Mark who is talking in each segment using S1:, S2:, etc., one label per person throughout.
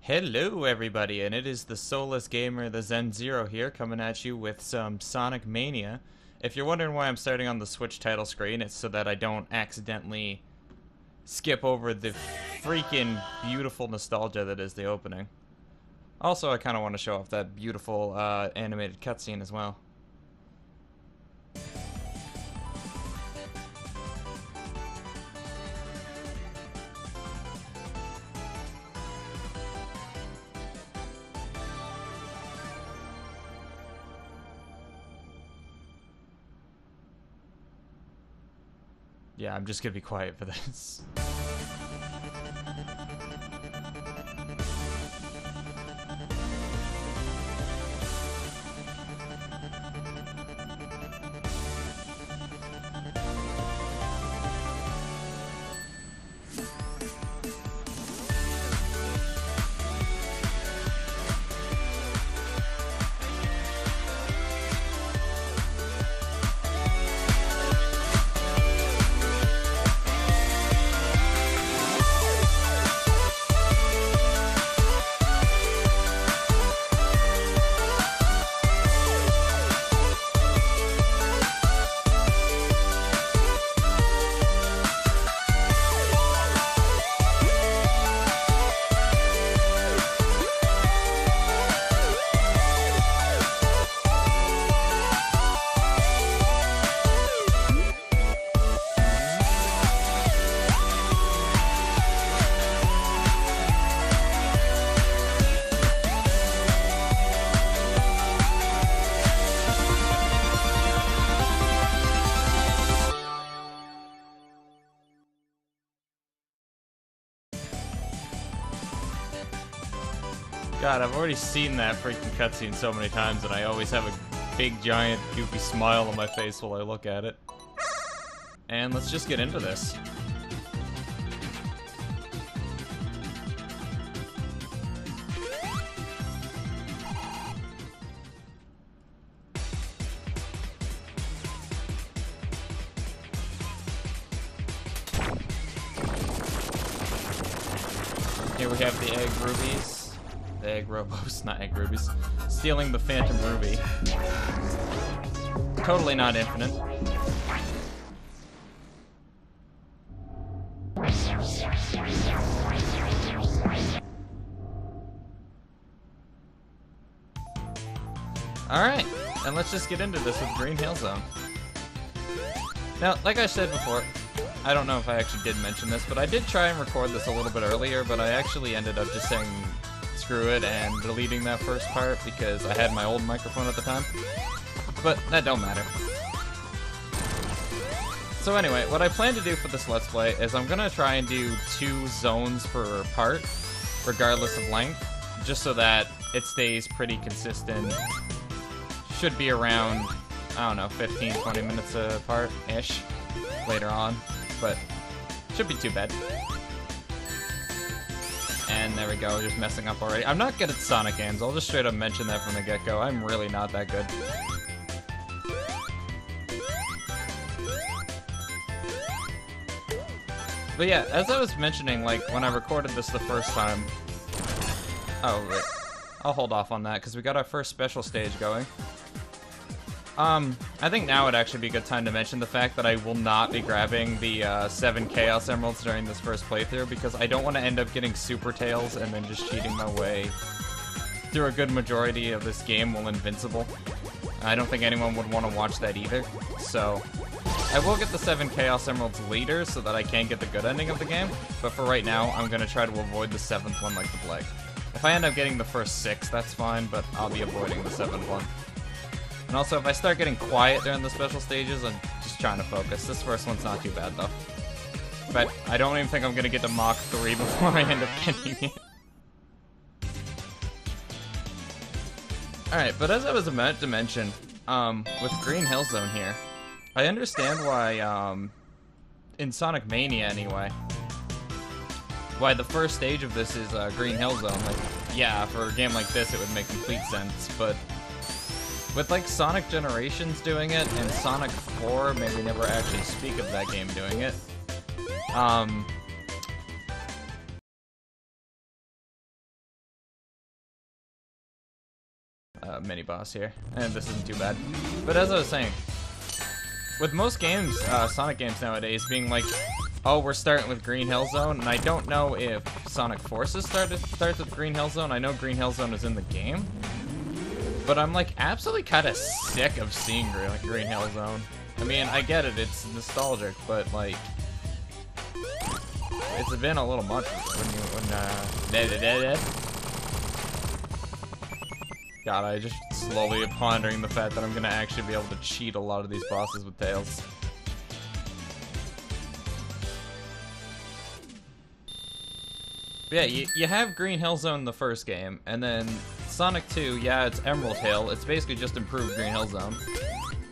S1: Hello everybody, and it is the Soulless Gamer, the Zen Zero here, coming at you with some Sonic Mania. If you're wondering why I'm starting on the Switch title screen, it's so that I don't accidentally skip over the freaking beautiful nostalgia that is the opening. Also, I kind of want to show off that beautiful animated cutscene as well. Yeah, I'm just gonna be quiet for this. God, I've already seen that freaking cutscene so many times, and I always have a big, giant, goofy smile on my face while I look at it. And let's just get into this. Here we have the egg rubies. The egg robos, not egg rubies. Stealing the Phantom Ruby. Totally not infinite. Alright, and let's just get into this with Green Hill Zone. Now, like I said before, I don't know if I actually did mention this, but I did try and record this a little bit earlier, but I actually ended up just saying screw it and deleting that first part because I had my old microphone at the time. But that don't matter. So anyway, what I plan to do for this Let's Play is I'm gonna try and do 2 zones per part, regardless of length, just so that it stays pretty consistent. Should be around, I don't know, 15-20 minutes apart-ish later on, but should be too bad. And there we go, just messing up already. I'm not good at Sonic games, I'll just straight up mention that from the get-go. I'm really not that good. But yeah, as I was mentioning, like, when I recorded this the first time... Oh, wait. I'll hold off on that, because we got our first special stage going. I think now would actually be a good time to mention the fact that I will not be grabbing the 7 Chaos Emeralds during this first playthrough, because I don't want to end up getting Super Tails and then just cheating my way through a good majority of this game while invincible. I don't think anyone would want to watch that either, so I will get the 7 Chaos Emeralds later so that I can get the good ending of the game, but for right now, I'm going to try to avoid the 7th one like the plague. If I end up getting the first 6, that's fine, but I'll be avoiding the 7th one. And also, if I start getting quiet during the special stages, I'm just trying to focus. This first one's not too bad, though. But I don't even think I'm going to get to Mach 3 before I end up getting it. Alright, but as I was about to mention, with Green Hill Zone here, I understand why, in Sonic Mania anyway, why the first stage of this is Green Hill Zone. Like, yeah, for a game like this, it would make complete sense, but with like Sonic Generations doing it and Sonic 4, maybe we never actually speak of that game doing it. mini boss here, and this isn't too bad. But as I was saying, with most games, Sonic games nowadays being like, oh, we're starting with Green Hill Zone, and I don't know if Sonic Forces starts with Green Hill Zone. I know Green Hill Zone is in the game, but I'm like absolutely kind of sick of seeing Green Hill Zone. I mean, I get it, it's nostalgic, but like, it's been a little much God, I just slowly pondering the fact that I'm gonna actually be able to cheat a lot of these bosses with Tails. But yeah, you have Green Hill Zone in the first game, and then Sonic 2, yeah, it's Emerald Hill. It's basically just improved Green Hill Zone.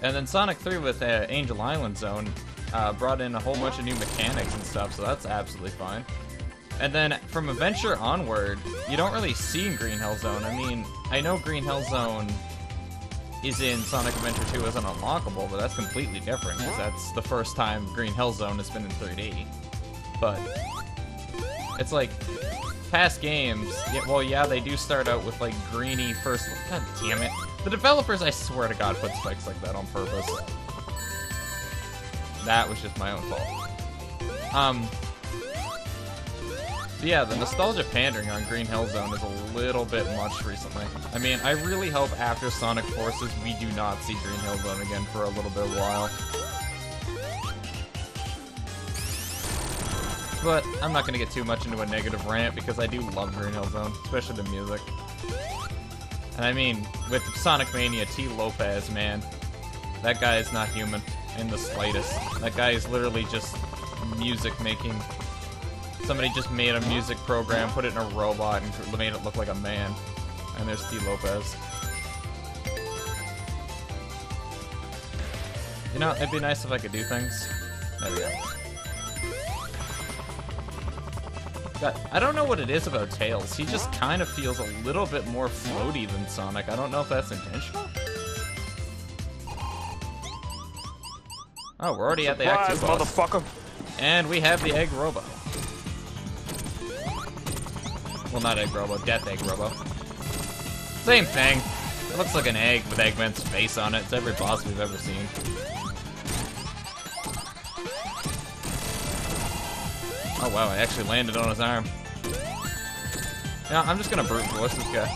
S1: And then Sonic 3 with Angel Island Zone brought in a whole bunch of new mechanics and stuff, so that's absolutely fine. And then from Adventure onward, you don't really see Green Hill Zone. I mean, I know Green Hill Zone is in Sonic Adventure 2 as an unlockable, but that's completely different, because that's the first time Green Hill Zone has been in 3D. But it's like, past games, well, yeah, they do start out with like greeny first. God damn it. The developers, I swear to God, put spikes like that on purpose. That was just my own fault. Yeah, the nostalgia pandering on Green Hill Zone is a little bit much recently. I mean, I really hope after Sonic Forces we do not see Green Hill Zone again for a little bit of a while. But I'm not gonna get too much into a negative rant because I do love Green Hill Zone, especially the music. And I mean, with Sonic Mania, T. Lopez, man, that guy is not human in the slightest. That guy is literally just music making. Somebody just made a music program, put it in a robot, and made it look like a man. And there's T. Lopez. You know, it'd be nice if I could do things. There we go. God, I don't know what it is about Tails. He just kind of feels a little bit more floaty than Sonic. I don't know if that's intentional. Oh, we're already at the Act 2 boss. Motherfucker. And we have the Egg Robo. Well, not Egg Robo, Death Egg Robo. Same thing. It looks like an egg with Eggman's face on it. It's every boss we've ever seen. Oh wow, I actually landed on his arm. Yeah, I'm just gonna brute force this guy.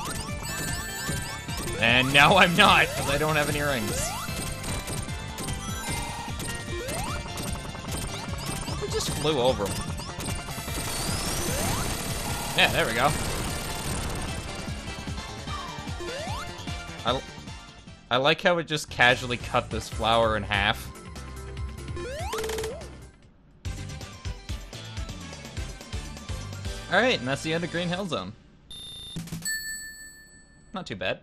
S1: And now I'm not, because I don't have any rings. I just flew over him. Yeah, there we go. I like how it just casually cut this flower in half. Alright, and that's the end of Green Hill Zone. Not too bad.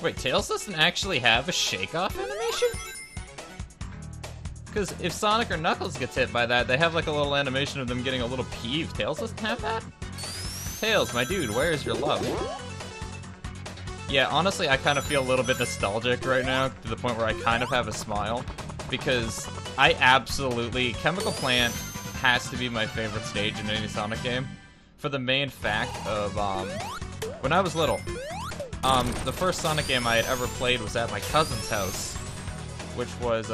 S1: Wait, Tails doesn't actually have a shake-off animation? Because if Sonic or Knuckles gets hit by that, they have like a little animation of them getting a little peeved. Tails doesn't have that? Tails, my dude, where is your love? Yeah, honestly, I kind of feel a little bit nostalgic right now, to the point where I kind of have a smile. Because I absolutely... Chemical Plant has to be my favorite stage in any Sonic game. For the main fact of, when I was little, the first Sonic game I had ever played was at my cousin's house, which was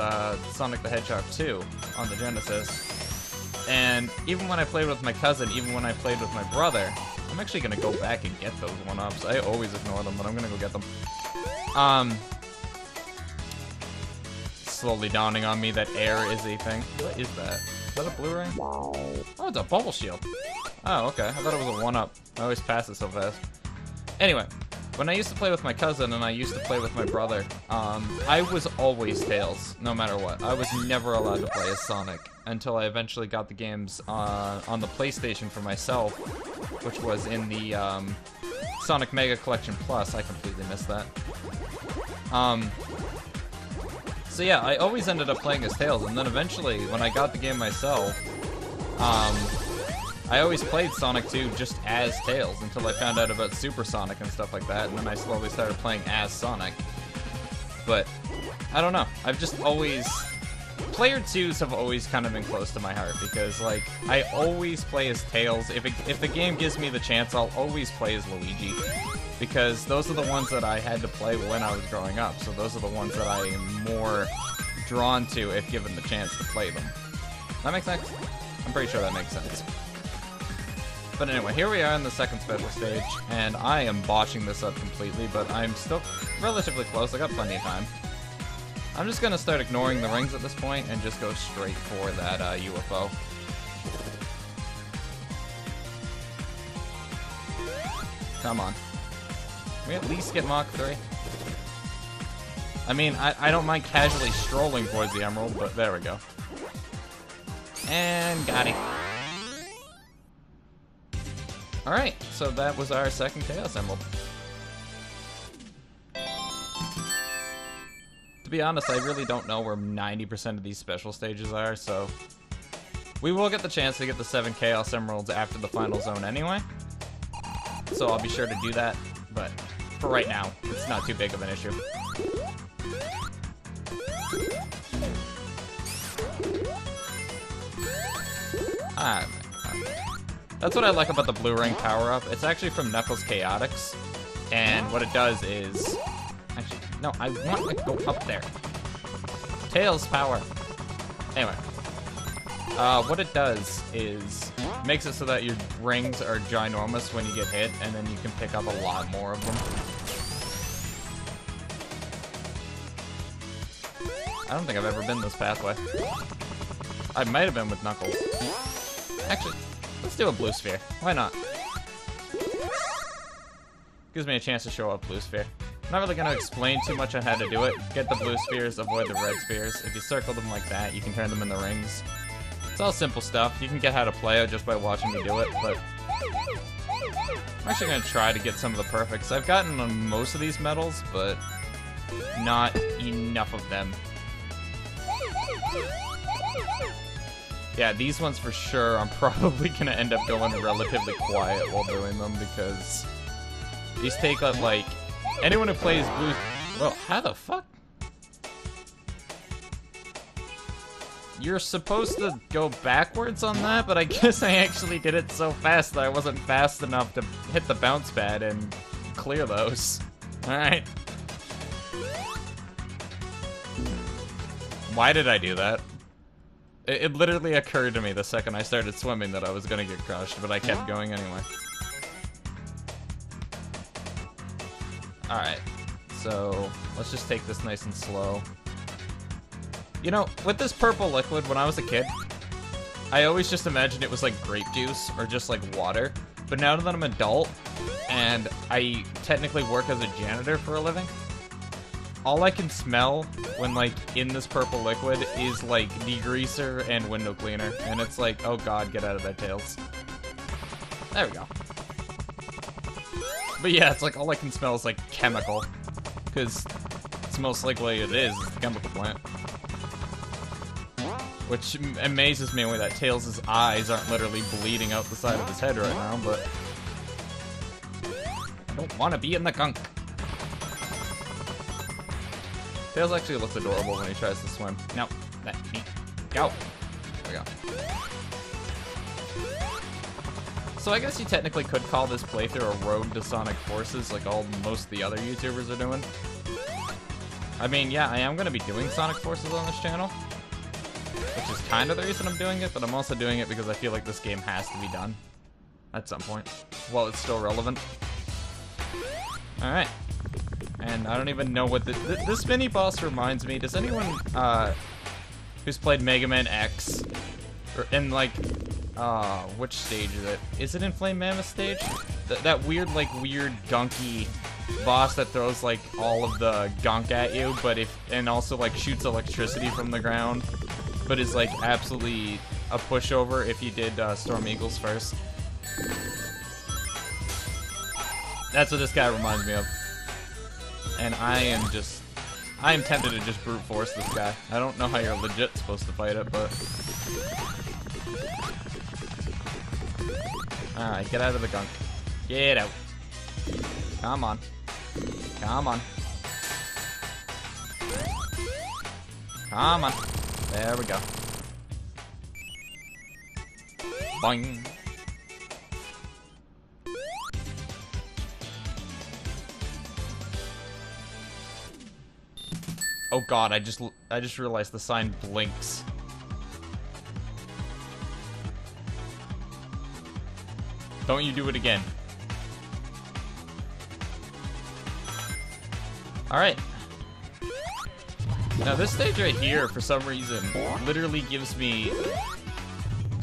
S1: Sonic the Hedgehog 2 on the Genesis. And even when I played with my cousin, even when I played with my brother, I'm actually gonna go back and get those one-ups. I always ignore them, but I'm gonna go get them. Slowly dawning on me that air is a thing. What is that? Is that a blue ring? Oh, it's a bubble shield. Oh, okay. I thought it was a one-up. I always pass it so fast. Anyway, when I used to play with my cousin and I used to play with my brother, I was always Tails, no matter what. I was never allowed to play as Sonic until I eventually got the games on the PlayStation for myself, which was in the Sonic Mega Collection Plus. I completely missed that. So yeah, I always ended up playing as Tails, and then eventually, when I got the game myself, I always played Sonic 2 just as Tails until I found out about Super Sonic and stuff like that, and then I slowly started playing as Sonic. But, I don't know, I've just always... Player 2s have always kind of been close to my heart, because, like, I always play as Tails. If the game gives me the chance, I'll always play as Luigi. Because those are the ones that I had to play when I was growing up, so those are the ones that I am more drawn to if given the chance to play them. That makes sense? I'm pretty sure that makes sense. But anyway, here we are in the second special stage, and I am botching this up completely, but I'm still relatively close. I got plenty of time. I'm just gonna start ignoring the rings at this point and just go straight for that UFO. Come on. Can we at least get Mach 3? I mean, I don't mind casually strolling towards the Emerald, but there we go. And got it. Alright, so that was our second Chaos Emerald. To be honest, I really don't know where 90% of these special stages are, so... We will get the chance to get the 7 Chaos Emeralds after the final zone anyway. So I'll be sure to do that, but for right now, it's not too big of an issue. That's what I like about the blue ring power-up. It's actually from Knuckles Chaotix, and what it does is... Actually, no, I want to go up there. Tails power. Anyway. What it does is... makes it so that your rings are ginormous when you get hit, and then you can pick up a lot more of them. I don't think I've ever been this pathway. I might have been with Knuckles. Actually, let's do a blue sphere. Why not? Gives me a chance to show up blue sphere. I'm not really going to explain too much on how to do it. Get the blue spheres, avoid the red spheres. If you circle them like that, you can turn them into rings. It's all simple stuff. You can get how to play it just by watching me do it, but... I'm actually going to try to get some of the perfects. I've gotten on most of these medals, but not enough of them. Yeah, these ones for sure, I'm probably going to end up going relatively quiet while doing them, because these take up, like, anyone who plays blue... Well, how the fuck? You're supposed to go backwards on that, but I guess I actually did it so fast that I wasn't fast enough to hit the bounce pad and clear those. Alright. Why did I do that? It literally occurred to me the second I started swimming that I was gonna get crushed, but I kept going anyway. Alright, so let's just take this nice and slow. You know, with this purple liquid, when I was a kid, I always just imagined it was like grape juice or just like water. But now that I'm an adult, and I technically work as a janitor for a living, all I can smell when, like, in this purple liquid is, like, degreaser and window cleaner. And it's like, oh god, get out of there, Tails. There we go. But yeah, it's like, all I can smell is, like, chemical. Because it's most likely it is the chemical plant. Which amazes me only that Tails' eyes aren't literally bleeding out the side of his head right now, but... I don't want to be in the gunk. Tails actually looks adorable when he tries to swim. No, let me go. There we go. So I guess you technically could call this playthrough a road to Sonic Forces, like most of the other YouTubers are doing. I mean, yeah, I am going to be doing Sonic Forces on this channel, which is kind of the reason I'm doing it, but I'm also doing it because I feel like this game has to be done at some point, while it's still relevant. Alright. And I don't even know what this mini-boss reminds me. Does anyone, who's played Mega Man X, or in, like, which stage is it? Is it in Flame Mammoth stage? That weird, gunky boss that throws, like, all of the gunk at you, but and also, like, shoots electricity from the ground, but is, like, absolutely a pushover if you did, Storm Eagles first. That's what this guy reminds me of. And I am just I am tempted to just brute force this guy. I don't know how you're legit supposed to fight it, but... Alright, get out of the gunk. Get out. Come on. Come on. Come on. There we go. Boing. Oh god, I just realized the sign blinks. Don't you do it again. Alright. Now this stage right here, for some reason, literally gives me...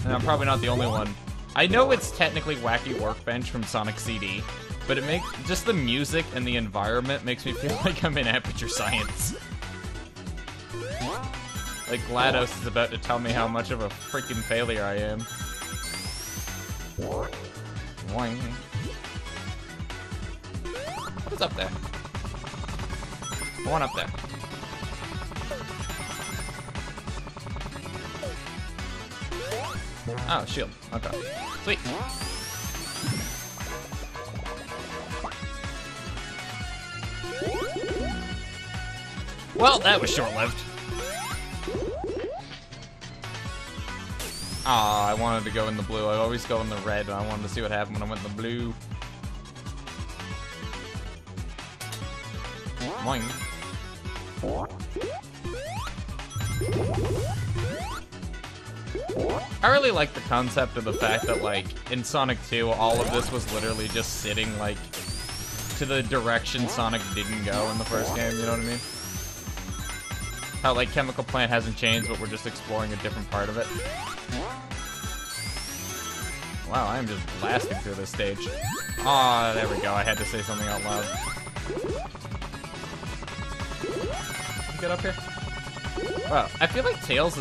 S1: And I'm probably not the only one. I know it's technically Wacky Workbench from Sonic CD, but it makes... Just the music and the environment makes me feel like I'm in Aperture Science. Like GLaDOS is about to tell me how much of a freaking failure I am. Boing. What's up there? One up there. Oh, shield. Okay. Sweet. Well, that was short-lived. Aw, I wanted to go in the blue. I always go in the red, and I wanted to see what happened when I went in the blue. Boing. I really like the concept of the fact that, like, in Sonic 2, all of this was literally just sitting, like, to the direction Sonic didn't go in the first game, you know what I mean? How, like, Chemical Plant hasn't changed, but we're just exploring a different part of it. Wow, I am just blasting through this stage. Aw, there we go. I had to say something out loud. Get up here. Wow, I feel like Tails'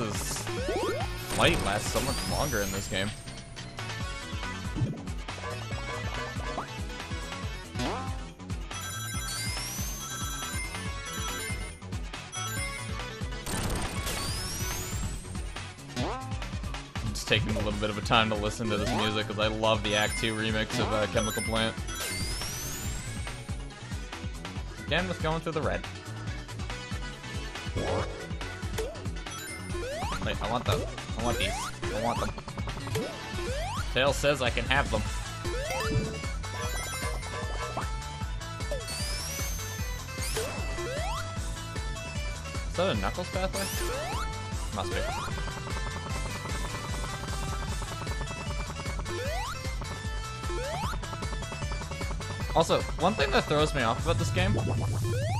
S1: flight lasts so much longer in this game. Taking a little bit of a time to listen to this music because I love the Act 2 remix of Chemical Plant. Again, with going through the red. Wait, I want those. I want these. I want them. Tails says I can have them. Is that a Knuckles pathway? Must be. Also, one thing that throws me off about this game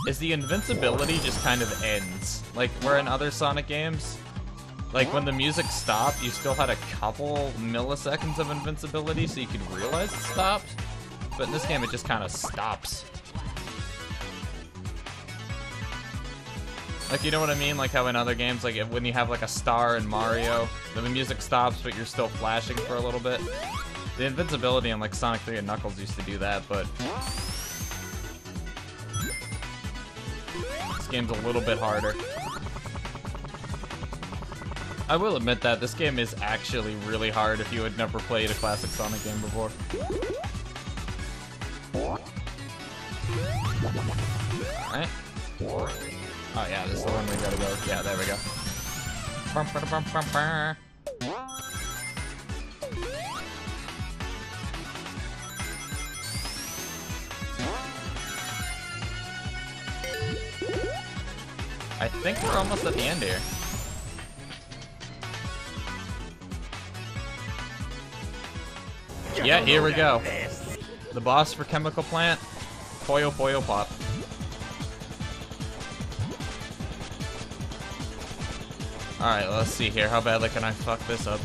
S1: is the invincibility just kind of ends. Like, where in other Sonic games, like when the music stopped, you still had a couple milliseconds of invincibility so you could realize it stopped. But in this game, it just kind of stops. Like, you know what I mean? Like how in other games, like when you have like a star in Mario, then the music stops, but you're still flashing for a little bit. The invincibility in like Sonic 3 and Knuckles used to do that, but this game's a little bit harder. I will admit that this game is actually really hard if you had never played a classic Sonic game before. Alright. Oh yeah, this is the one we gotta go. Yeah, there we go. I think we're almost at the end here. Yeah, here we go. The boss for Chemical Plant, Poyo Poyo Pop. Alright, let's see here. How badly can I fuck this up?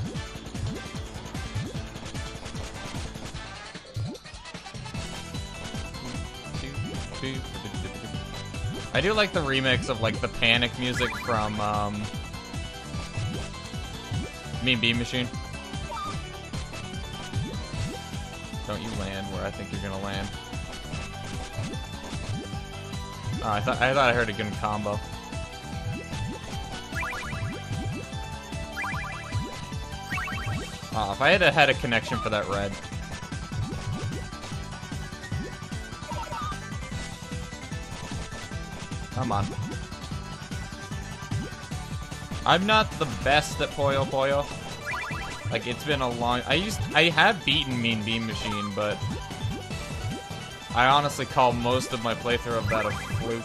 S1: I do like the remix of like the panic music from Mean Bean Machine. Don't you land where I think you're gonna land. Oh, I thought I heard a good combo. Oh, if I had a connection for that red. Come on. I'm not the best at Puyo Puyo. Like, it's been a long... I have beaten Mean Bean Machine, but... I honestly call most of my playthrough of that a fluke.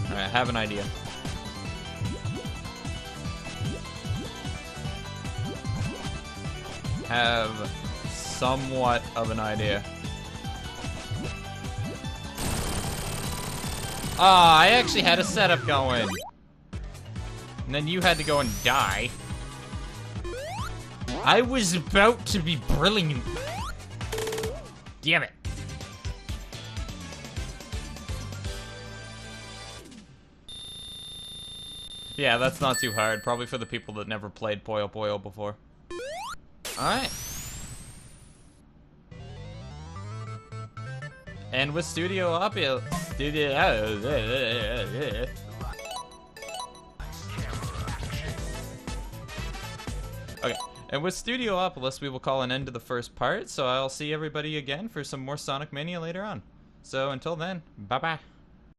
S1: Alright, I have an idea. Have somewhat of an idea. Ah, I actually had a setup going. And then you had to go and die. I was about to be brilliant. Damn it. Yeah, that's not too hard. Probably for the people that never played Puyo Puyo before. Alright. And with Studio Up, okay. And with Studio Opolis, we will call an end to the first part, so I'll see everybody again for some more Sonic Mania later on. So until then, bye-bye.